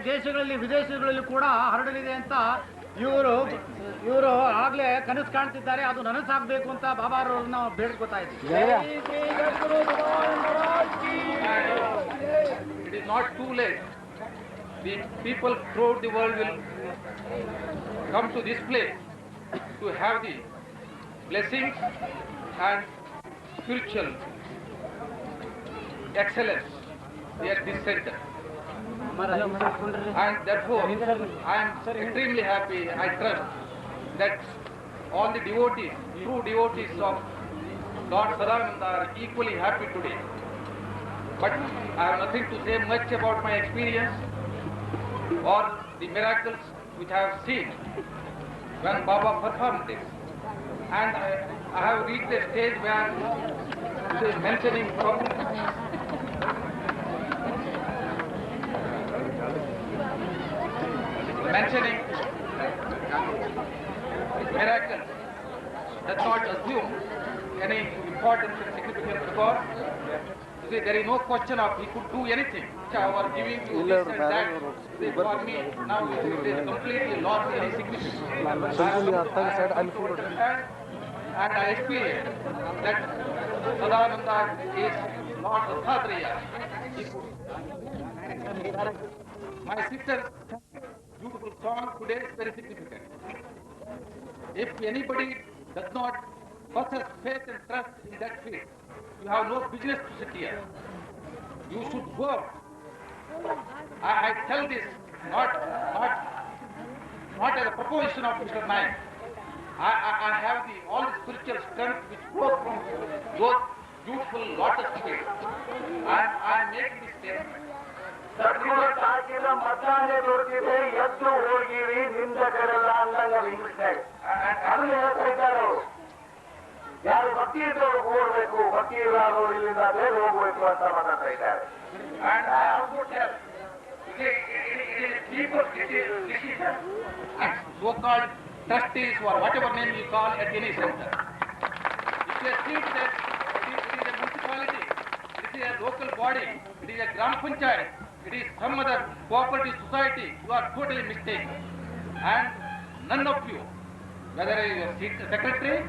ದೇಶಗಳಲ್ಲಿ ವಿದೇಶಗಳಲ್ಲಿ ಕೂಡ ಹರಡಲಿದೆ ಅಂತ ಇವರು ಆಗ್ಲೇ ಕನಸು ಕಾಣ್ತಿದ್ದಾರೆ. ಅದು ನನಸಾಗಬೇಕು ಅಂತ ಬಾಬಾರವ್ರನ್ನ ಬೇಡ್ಕೋತಾ ಇದ್ದೀವಿ. It is not too late. The people throughout the world will come to this place to have the blessings and spiritual excellence at this center. And therefore, I am extremely happy. I trust that all the devotees, true devotees of Lord Sadananda are equally happy today. But I have nothing to say much about my experience or the miracles which I have seen when Baba performed this. And I have reached a stage where it is mentioning miracles does not assume any importance and significance, because there is no question of he could do anything. Or giving you this and that, for me now it is completely lost any significance. And I experience that Sadananda is Lord Dattatreya. My sister's beautiful song today is very significant. If anybody does not possess faith and trust in that faith, you have no business to sit here. You should go out. I tell this not as a proposition of Mr. Naik. I have all the spiritual strength which flows from those beautiful lotus feet. I make this statement. ಸದ್ಗುಣ ತಾಕಿದ ಮದ್ದಾನೆ ದೊಡ್ಡಿದೆ ಎದ್ದು ಹೋಗಿವಿ ನಿಂದಕರೆಲ್ಲ ಅಂದಂಗ ಇಂಗ್ಲಿಷ್ನಾಗ ಅದನ್ನ ಹೇಳ್ತಾ ಇದ್ದಾರೆ ಅವರು. ಯಾರು ಭಕ್ತಿ ಇದ್ದವರು ಓಡಬೇಕು, ಭಕ್ತಿ ಇಲ್ಲದವರು ಇಲ್ಲಿಂದ ಬೇಗ ಹೋಗ್ಬೇಕು ಅಂತ ಮಾತಾಡ್ತಾ ಇದ್ದಾರೆ. And I also tell, it is people, it is decision, and so-called trustees or whatever name you call at any center. If they think that it is a municipality, it is a local body, it is a Gram Panchayat, it is some other cooperative society, you are totally mistaken. And none of you, whether you are secretary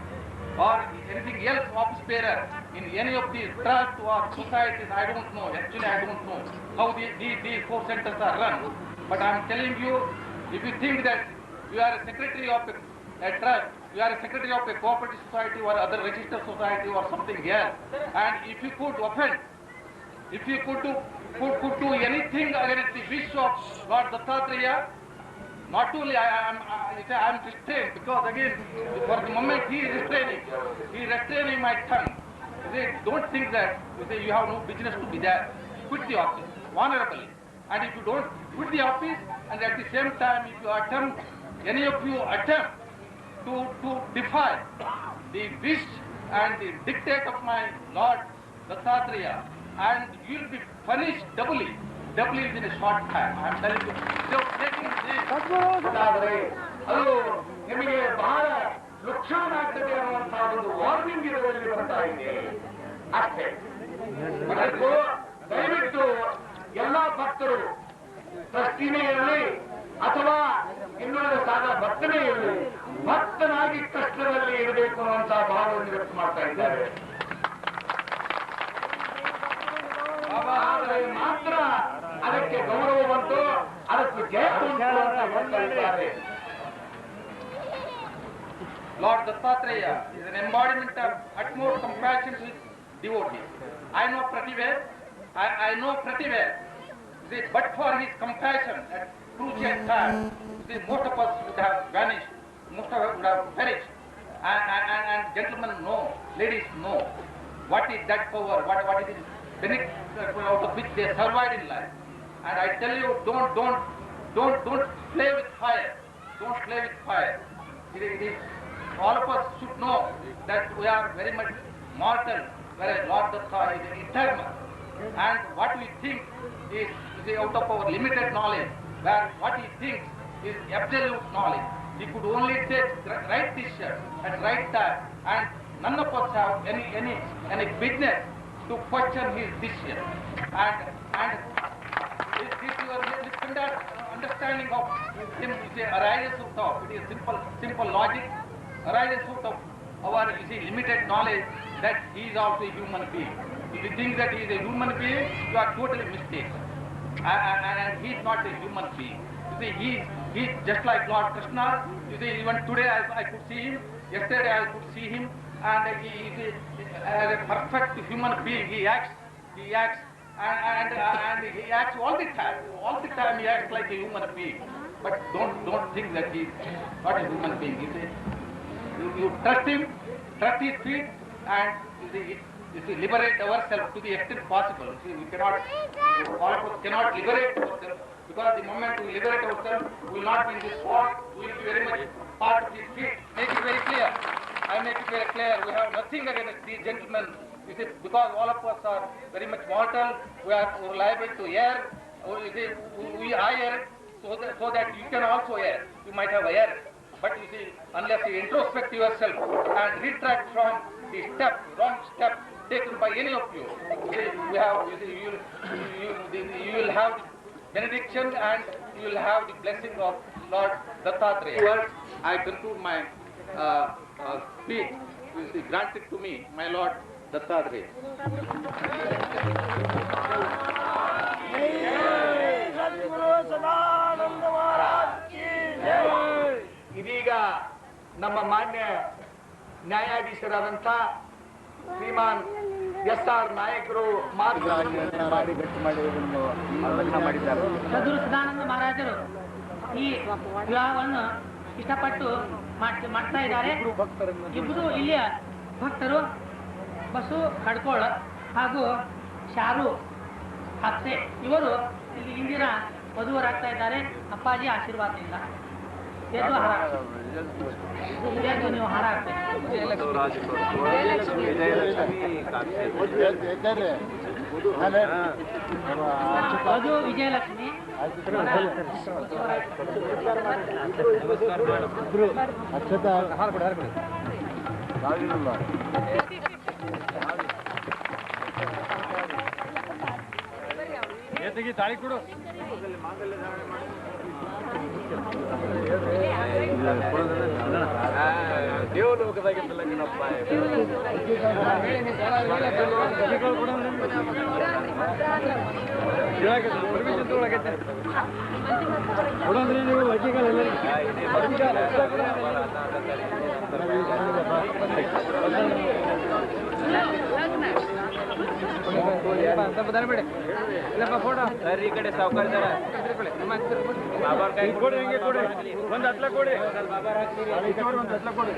or anything else office bearer in any of these trusts or societies, I don't know, actually I don't know how these four centers are run. But I am telling you, if you think that you are a secretary of a trust, you are a secretary of a cooperative society or other registered society or something else, and if you could offend, if you could do anything against the wish of Lord Dattatreya, not only I am restrained, because again, for the moment he is restraining my tongue. Don't think that you have no business to be there. Quit the office, honorably. And if you don't quit the office, and at the same time, if you attempt, any of you attempt to defy the wish and the dictate of my Lord Dattatreya, and you will be punished doubly. Doubly within a short time. I am telling you. So taking this. ಅದು ನಿಮಗೆ ಬಹಳ ಲಕ್ಷಣ ಆಗ್ತದೆ ಅನ್ನುವಂತಹ ಒಂದು warning ಇದರಲ್ಲಿ ಬರ್ತಾ ಇದೆ ಅಷ್ಟೇ. ಅದಕ್ಕೂ ದಯವಿಟ್ಟು ಎಲ್ಲ ಭಕ್ತರು ಟ್ರಸ್ಟಿನೇ ಇರಲಿ ಅಥವಾ ಇನ್ನೊಂದು ಸಾಲ ಭಕ್ತನೇ ಇರಲಿ, ಭಕ್ತನಾಗಿ ಕಷ್ಟದಲ್ಲಿ ಇರಬೇಕು ಅನ್ನುವಂತಹ ಭಾವವನ್ನು ವ್ಯಕ್ತ ಮಾಡ್ತಾ ಇದ್ದಾರೆ. ಆದರೆ ಮಾತ್ರ ಅದಕ್ಕೆ ಗೌರವ ಬಂತು, ಅದಕ್ಕೆ ಜಯ ಬಂತು ಅಂತ ಹೇಳ್ತಾ ಇದ್ದಾರೆ. Lord Dattatreya is an embodiment of utmost compassion to his devotees. I know pretty well. But for his compassion at crucial time, most of us would have vanished, most of us would have perished. And gentlemen know, ladies know, what is that power, what is the benefit out of which they survived in life. And I tell you, don't play with fire. Don't play with fire. All of us should know that we are very much mortal, whereas Lord Datta is eternal. And what we think is out of our limited knowledge, where what he thinks is absolute knowledge. He could only take right decision at right time, and none of us have any business to question his decision. And this your misconduct understanding of him arises out of, it is simple logic, arises out of our limited knowledge that he is also a human being. If you think that he is a human being, you are totally mistaken. And he is not a human being. You see, he is just like Lord Krishna. You see, even today I could see him, yesterday I could see him, and he is as a perfect human being. He acts, and he acts all the time. All the time he acts like a human being. But don't think that he is not a human being. You trust him, trust his feet, and you see, liberate ourselves to the extent possible. You see, we cannot liberate ourselves, because the moment we liberate ourselves, we will not be in this spot. We will be very much part of his feet. Make it very clear. I make it very clear. We have nothing against these gentlemen. You see, because all of us are very much mortal. We are liable to err. You see, I err, so that you can also err. You might have erred. But you see, unless you introspect yourself and retract from the wrong step taken by any of you, you will have benediction and you will have the blessing of Lord Dattatreya. I conclude my speech. Granted to me, my Lord Dattatreya. ಇದೀಗ ನಮ್ಮ ಮಾನ್ಯ ನ್ಯಾಯಾಧೀಶರಾದಂಥ ಶ್ರೀಮಾನ್ ಎಸ್.ಆರ್. ನಾಯಕರು ಮಾಡಿದ್ದಾರೆ. ಸದ್ಗುರು ಸದಾನಂದ ಮಹಾರಾಜರು ಈ ವಿವಾಹವನ್ನು ಇಷ್ಟಪಟ್ಟು ಮಾಡ್ತಾ ಇದ್ದಾರೆ. ಇಬ್ಬರು ಇಲ್ಲಿಯ ಭಕ್ತರು ಬಸು ಕಡ್ಕೋಳ ಹಾಗೂ ಶಾರು ಹಾಕ್ಸೆ ಇವರು ಇಲ್ಲಿ ಇಂದಿನ ವಧುವರಾಗ್ತಾ ಇದ್ದಾರೆ. ಅಪ್ಪಾಜಿ ಆಶೀರ್ವಾದದಿಂದ ಎದ್ದು ನೀವು ಹಾರ ವಧು ವಿಜಯಲಕ್ಷ್ಮಿ ತಾಳಿ ಕೊಡು. ದೇವಲೋಕದಾಗಿದ್ದಲ್ಲ ಗಣಪ್ಪ ಕೊಡಂದ್ರಿ ನೀವು ಅಕ್ಕಿಗಳೆಲ್ಲ ಬೇಡ ಇಲ್ಲಪ್ಪ ಫೋಟೋ ಈ ಕಡೆ ಸಾವುಕಾರ ಬಾಬಾ ಕೈ ಕೊಡಿ, ಹಿಂಗೆ ಕೊಡಿ, ಒಂದು ಹತ್ಲ ಕೊಡಿ, ಒಂದು ಹತ್ಲ ಕೊಡಿ.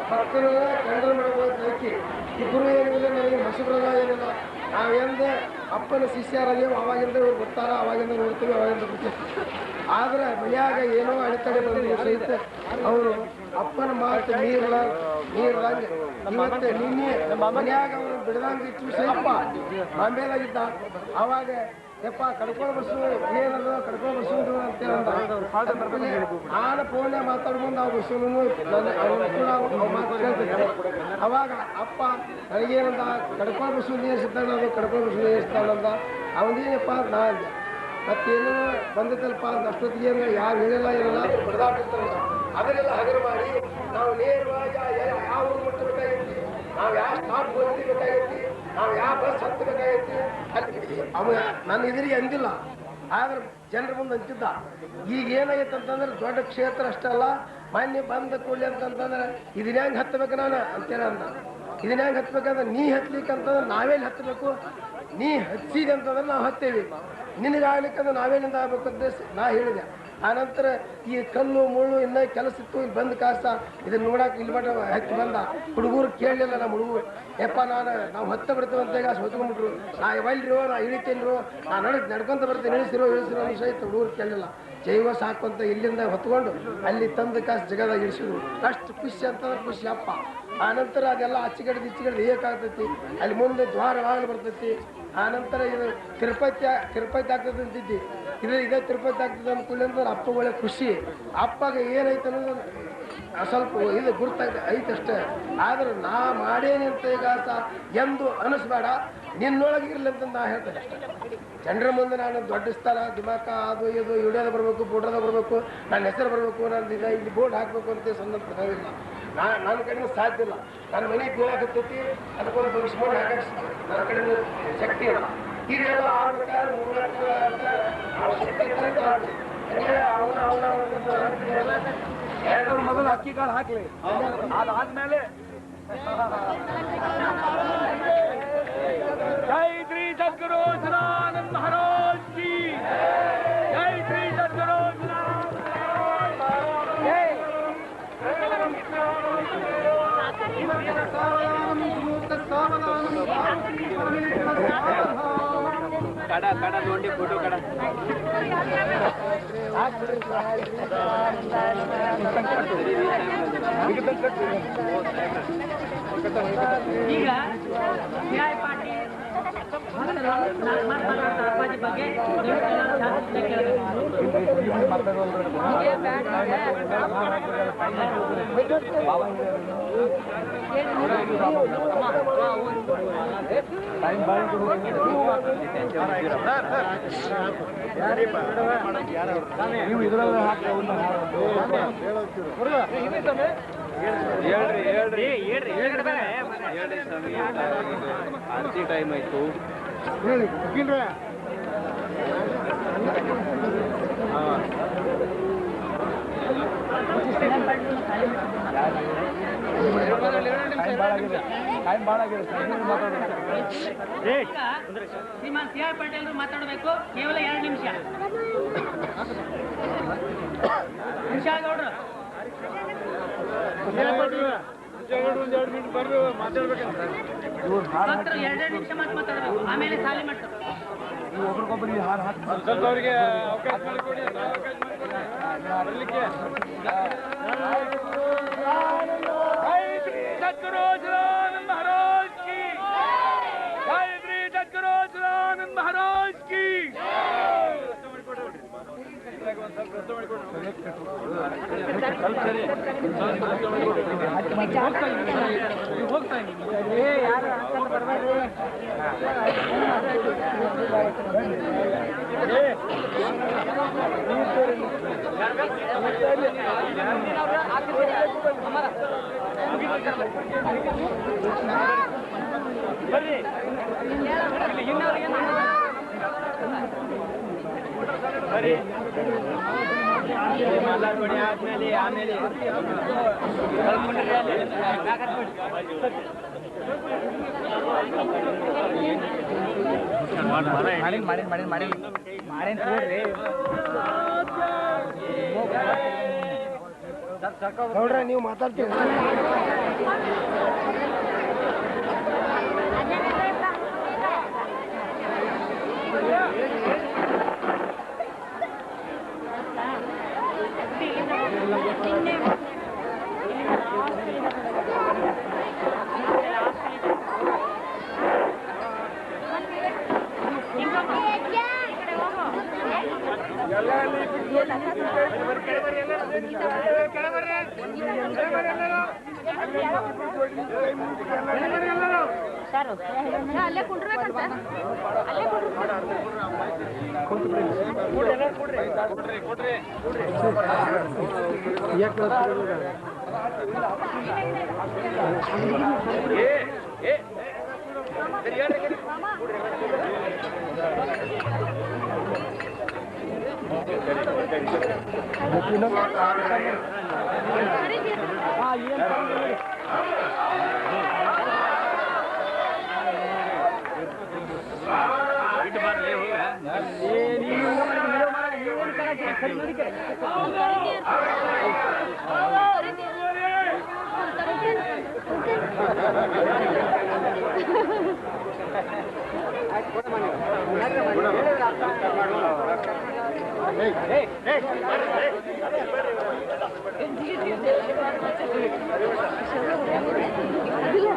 ಭಕ್ತರು ಕಂಡ್ರೆ ಮಾಡಬೇಕು. ಇಬ್ಬರು ಏನಿಲ್ಲ, ನನಗೆ ಮಸುಬ್ರದ ಏನಿಲ್ಲ. ನಾವೆಂದ ಅಪ್ಪನ ಶಿಷ್ಯರಲ್ಲಿ ಅವಾಗಿಂದ ಇವ್ರು ಬರ್ತಾರ, ಅವಾಗಿಂದ ನೋಡ್ತೀವಿ, ಅವಾಗಿಂದ ಬರ್ತೀವಿ. ಆದ್ರೆ ಮನ್ಯಾಗ ಏನೋ ಅಡೆತಡೆ ಬಂದು ಸಹಿತ ಅವರು ಅಪ್ಪನ ಮಾತು ನೀರ್ದಂಗೆ ಇವತ್ತು ನಿನ್ನೆ ಮನ್ಯಾಗ ಅವರು ಬಿಡದಂಗೆ ಇಟ್ಟು ಸಹಿತ ಬಾಂಬೆದಾಗಿದ್ದ. ಅವಾಗ ಯಪ್ಪ ಕಡ್ಕೊಂಡು ಬರ್ಸು, ಏನದು ಕಡ್ಕೊಂಡು ಬರ್ಸೋದು ಅಂತೇಳಂದ. ಆನ ಫೋನ್ಯಾಗ ಮಾತಾಡ್ಕೊಂಡು ನಾವು ಬರ್ಸೋನು ಮಾತು ಕೇಳ್ತಿದ್ದೆ. ಅವಾಗ ಅಪ್ಪ ನನಗೇನಂದ, ಕಡ್ಕೊಂಡು ಬರ್ಸೋದು ನೇರ್ಸಿದ್ದಾನ, ಅದು ಕಡ್ಕೊಂಡು ಬರ್ಸೋದು ನೇರ್ಸಿದ್ದಾನಂದ. ಅವನೇನಪ್ಪ ನಾ ಅಂದೆ. ಮತ್ತೇನು ಬಂದೈತಲ್ಪ ಅಷ್ಟೊತ್ತಿಗೆ ಏನು ಯಾರು ಹೇಳಿಲ್ಲ ಇರಲ್ಲ ಬಡದಾಡ್ತಿರ್ತಾರಲ್ಲ, ಅದನ್ನೆಲ್ಲ ಹಗರ ಮಾಡಿ ನಾವು ನೇರವಾಗಿ ಯಾವ ಊರು ಮುಟ್ಟಬೇಕಾಗೈತಿ, ನಾವು ಯಾವ ಸ್ಟಾಪ್ ಹೋಗ್ಬೇಕಾಗೈತಿ, ನಾವು ಯಾವ ಬಸ್ ಹತ್ತಬೇಕಾಗೈತಿ ಅಲ್ಲಿ ಅವ ನನ್ನ ಎದುರಿಗೆ ಅಂದಿಲ್ಲ. ಆದ್ರೆ ಜನರ ಮುಂದೆ ಅಂತಿದ್ದ. ಈಗ ಏನಾಗೈತೆ ಅಂತಂದ್ರೆ ದೊಡ್ಡ ಕ್ಷೇತ್ರ ಅಷ್ಟಲ್ಲ, ಮಾನ್ಯ ಬಂದ ಕೂಡಲಿ ಅಂತಂತಂದ್ರೆ ಇದನ್ನ ಹೆಂಗೆ ಹತ್ತಬೇಕು ನಾನು ಅಂತೇಳಿ ಅಂದ. ಇದನ್ನ ಹೆಂಗೆ ಹತ್ಬೇಕಂದ್ರೆ ನೀ ಹತ್ಲಿಕ್ಕಂತಂದ್ರೆ ನಾವೇಲಿ ಹತ್ತಬೇಕು, ನೀ ಹಚ್ಚಿದೆ ಅಂತಂದ್ರೆ ನಾವು ಹತ್ತೇವಿ, ನಿನಗಾಗ್ಲಿಕ್ಕಂದ್ರೆ ನಾವೇನಿಂದ ಆಗ್ಬೇಕಂತ ನಾ ಹೇಳಿದೆ. ಆನಂತರ ಈ ಕಲ್ಲು ಮುಳ್ಳು ಇನ್ನೂ ಕೆಲಸ ಇತ್ತು, ಇಲ್ಲಿ ಬಂದು ಕಾಸ ಇದನ್ನ ನೋಡಕ್ಕೆ ಇಲ್ಲಿ ಮಟ್ಟ ಹತ್ತಿ ಬಂದ. ಹುಡುಗರು ಕೇಳಲಿಲ್ಲ, ನಮ್ಮ ಹುಡುಗರು ಯಪ್ಪ ನಾವು ಹತ್ತ ಬಿಡ್ತೇವೆ ಅಂತ ಈಗ ಹೊತ್ಕೊಂಡ್ಬಿಟ್ರು. ನಾ ಒಲ್ರಿರೋ, ನಾ ಇಳಿತೇನ್ರು, ನಾ ನಡ್ಕೊಂತ ಬರ್ತೀನಿ, ಇಳಿಸಿರೋ ಅನ್ನೋ ಸಹಿತ ಹುಡುಗರು ಕೇಳಲಿಲ್ಲ. ಜೈವ ಸಾಕು ಅಂತ ಇಲ್ಲಿಂದ ಹೊತ್ಕೊಂಡು ಅಲ್ಲಿ ತಂದು ಕಾಸು ಜಗದಾಗ ಇಳಿಸಿದ್ರು. ಅಷ್ಟು ಖುಷಿ ಅಂತಂದ್ರೆ ಖುಷಿ ಅಪ್ಪ. ಆನಂತರ ಅದೆಲ್ಲ ಅಚ್ಚಿಗಡ್ದು ಇಚ್ಚಿಗಡ್ದು ಏಕಾಗ್ತೈತಿ ಅಲ್ಲಿ ಮುಂದೆ ದ್ವಾರವಾಗಲು ಬರ್ತೈತಿ ಆನಂತರ ಇದು ತಿರುಪತಿ ಆಗ್ತದೆ ಅಂತಿದ್ದಿ ಇದೇ ತಿರುಪತಿ ಆಗ್ತದೆ ಅಂದ್ಕೊಳ್ಳಿ ಅಪ್ಪ ಒಳ್ಳೆ ಖುಷಿ ಅಪ್ಪಗೆ ಏನೈತೆ ಅನ್ನೋದು ಸ್ವಲ್ಪ ಇದು ಗುರ್ತಾಗ ಐತಷ್ಟೇ ಆದ್ರೆ ನಾ ಮಾಡೇನಿ ಅಂತ ಈಗ ಎಂದು ಅನಿಸ್ಬೇಡ ನಿನ್ನೊಳಗೆ ಇರ್ಲಿ ಅಂತ ನಾ ಹೇಳ್ತೇನೆ ಅಷ್ಟೇ ಜನರ ಮುಂದೆ ನಾನು ದೊಡ್ಡ ಸ್ಥಳ ದಿಮಾಕ ಅದು ಇದು ವಿಡಿಯೋದ ಬರಬೇಕು ಫೋಟೋದ ಬರಬೇಕು ನನ್ನ ಹೆಸರು ಬರಬೇಕು ನಾನು ಇಲ್ಲಿ ಬೋರ್ಡ್ ಹಾಕಬೇಕು ಅಂತ ಸಂದರ್ಭ ಇಲ್ಲ ನನ್ನ ಕಡೆಯಿಂದ ಸಾಧ್ಯ ಇಲ್ಲ ನನ್ನ ಮನೆಗೆ ಬೀಳಾಕತ್ತೈತಿ ಅದಕ್ಕೊಂದು ಭವಿಷ್ಯವಾಗಿ ಹಾಕಕ್ಕೆ ನನ್ನ ಕಡೆಯಿಂದ ಶಕ್ತಿ ಇಲ್ಲ ಇದೆಲ್ಲ ಆಗ್ಬೇಕಾದ್ರೆ ಮೊದಲು ಅಕ್ಕಿ ಕಾಳು ಹಾಕ್ಲಿ ಅದಾದ್ಮೇಲೆ जय श्री सद्गुरु सदानंद महाराज की जय श्री सद्गुरु काढा काढा दोंडी फोटो काढा ಈಗ ನ್ಯಾಯ ಪಾಟೀಲ್ ಅಪ್ಪಾಜಿ ಬಗ್ಗೆ ನೀವು ಇದರಲ್ಲಿ ಹಾಕಿ ಆರತಿ ಟೈಮ್ ಆಯ್ತು ಹೇಳಿ ಶ್ರೀಮಾನ್ ಸಿ ಆರ್ ಪಾಟೀಲ್ ಮಾತಾಡಬೇಕು ಕೇವಲ 2 ನಿಮಿಷ ಗೌಡ್ರು ಭಕ್ತರು 2 ನಿಮಿಷ ಮಾತಾಡಬೇಕು ಆಮೇಲೆ ಸಾಲಿ ಮಾಡ್ತಾರೆ ಒಬ್ರಿಗೊಬ್ಬರಿಗೆ ಹಾರ ಹಾಕಿ ಸ್ವಲ್ಪ ಅವರಿಗೆ ಅವಕಾಶ ಮಾಡಿಕೊಡಿ ಬರಲಿಕ್ಕೆ जय श्री सद्गुरु सदानंद महाराज की जय श्री सद्गुरु सदानंद महाराज की ಮಾತಾಡ್ಬೇಡಿ ಆಮೇಲೆ ನೋಡ್ರೆ ನೀವು ಮಾತಾಡ್ತೀವಿ ಅಲ್ಲೇ ಕುಂಡ್ರಬೇಕಂತ ಅಲ್ಲೇ Hey! ಅದಿಲ್ಲ